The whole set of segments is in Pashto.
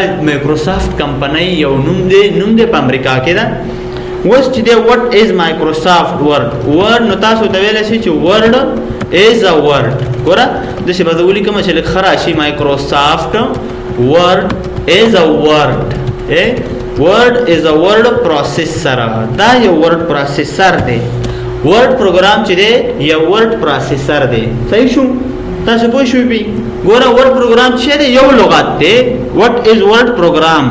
Microsoft کمپنۍ یو نوم دی په امریکا کې ده. اوس چې دی what is Microsoft Word نو تاسو ته ویلی شئ چې Word is a word. ګوره داسې به زه ولیکم چې لږ ښه راشي Microsoft Word is a word. Word is a word processor. دا یو word processor دی. Word پروګرام چې دی یو word processor دی. صحیح شو؟ تاسو پوه شوئ پی ګوره ورډ پروګرام چې دی یو لغت دی. what is word program?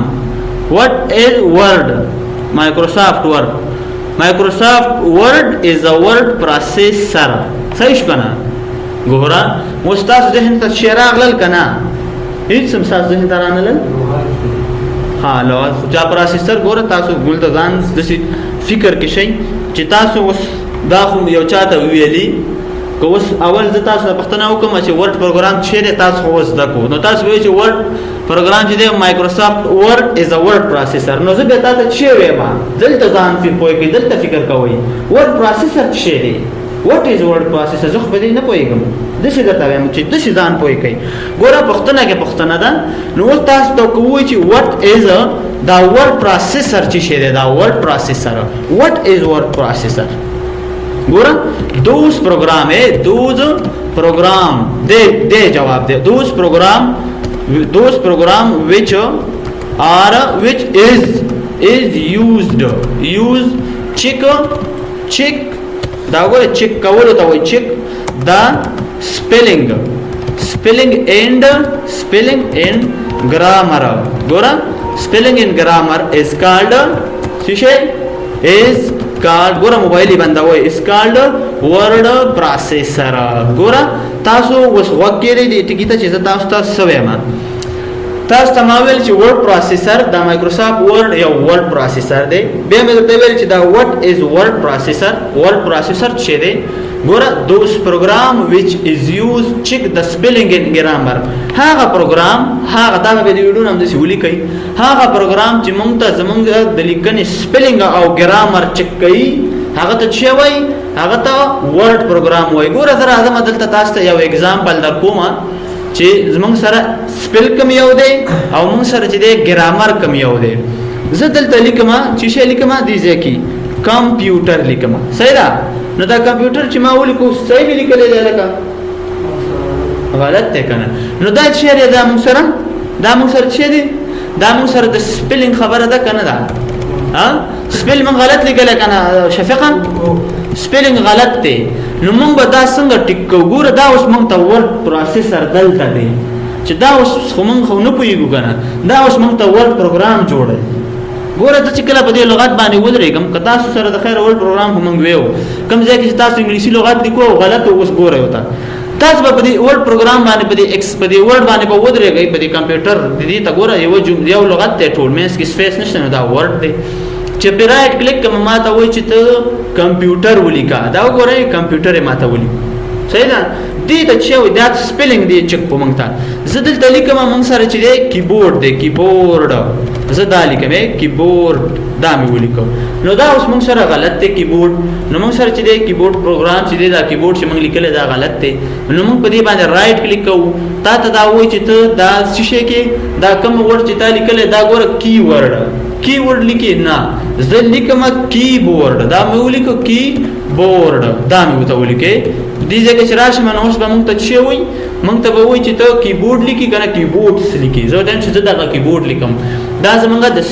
what is word? Microsoft Word is a word processor. صحیح شو کنه؟ ګوره اوس تاسو ذهن ته شی راغلل کنه؟ هیڅ هم تاسو ذهن ته رانغلل؟ ها لغت جا پروسیسر ګوره تاسو ګول ته ځان داسې فکر کې شئ چې تاسو اوس دا خو یو چاته ویلي که اوس اول زه تاسو ته پوښتنه وکړم چې ورډ پروګرام څه دی تاسو خو اوس زده کوو نو تاسو وایئ چې ورډ پروګرام چې دی مایکروسافټ ورډ از ا ورډ پروسیسر نو زه بیا تا ته څه وایم دلته ځان پوه کړئ دلته فکر کوئ ورډ پروسیسر څه دی what is word processor زه خو په دې نه پوهېږم داسې درته وایم چې داسې ځان پوه کړئ ګوره پوښتنه کې پوښتنه ده نو اوس تاسو ته که ووایي چې what is دا ورډ پروسیسر چې شی دی دا ورډ پروسیسر what is word processor ګوره those program دے جواب دے those program which is used check دا ګوره چیک کولو ته وایي چیک دا spelling and grammar ګوره spelling and grammar is called ګوره موبایل بندوي is called word processor. ګوره تاسو اوس غوږ کېږدئ دې ټکي ته چې زه تاسو ته څه وایم تاسو ته ما ویل چې ورډ پروسیسر دا مایکروسافټ ورډ یو ورډ پروسیسر دی بیا مې درته ویل چې دا what is word processor څه دی ګوره those program which is used check the spelling and grammar هغه پروګرام هغه دا به د ویډیو نوم داسې ولیکئ هغه پروګرام چې موږ ته زموږ د لیکنې سپیلنګ او ګرامر چک کوي هغه ته څه وایي هغه ته ورډ پروګرام وایي ګوره زه راځم دلته تاسو ته یو اگزامپل در کوم چې زموږ سره سپیل کم یو دی او موږ سره چې دی ګرامر کم یو دی زه دلته لیکم چې شی لیکم دې ځای کې کمپیوټر لیکم صحیح ده نو دا کمپیوټر چې ما ولیکو صحیح مې لیکلی دی لکه غلط دی کنه نو دا چې دی دا موږ سره چې دی دا موږ سره د سپیلنګ خبره ده کنه دا سپیل موږ غلط لیکلی کنه شفیقا سپیلنګ غلط دی نو موږ به دا څنګه ټیک کوو ګوره دا اوس موږ ته ورډ پروسیسر دلته دی چې دا اوس خو موږ خو نه پوهېږو کنه دا اوس موږ ته ورډ پروګرام جوړوي ګوره ته چې کله په دې لغت باندې ودرېږم که تاسو سره د خیر ورډ پروګرام خو موږ ویو کوم ځای کې چې تاسو انګلیسي لغت لیکو غلط اوس ګوره یو ته تاسو به په دې ورډ پروګرام باندې په دې ورډ باندې به ودرېږئ په دې کمپیوټر د دې ته ګوره یو لغت دی ټول منځ کې سپیس نشته نو دا ورډ دی چې په رائټ کلیک کوم ما ته وایي چې ته کمپیوټر ولیکه دا وګورئ کمپیوټر یې ما ته ولیکو صحیح ده دې ته چې وایي دا سپیلنګ دی چک په موږ ته زه دلته لیکم موږ سره چې دی کیبورډ دی کیبورډ زه دا لیکم کیبورډ دا مې ولیکو نو دا اوس موږ سره غلط دی کیبورډ نو موږ سره چې دی کیبورډ پروګرام چې دی دا کیبورډ چې موږ لیکلی دا غلط دی نو موږ په دې باندې رائټ کلیک کوو تا ته دا وایي چې ته دا څه شی کې دا کوم ورډ چې تا لیکلی دا ګوره کی ورډ لیکي نه زه لیکم کیبورډ دا مې ولیکو کیبورډ دا مې ورته ولیکې دې ځای کې چې راشم نو اوس به موږ ته څه وایي موږ ته به وایي چې ته کیبورډ لیکي که نه کیبورډس لیکي زه وایم چې زه دغه کیبورډ لیکم دا زموږ د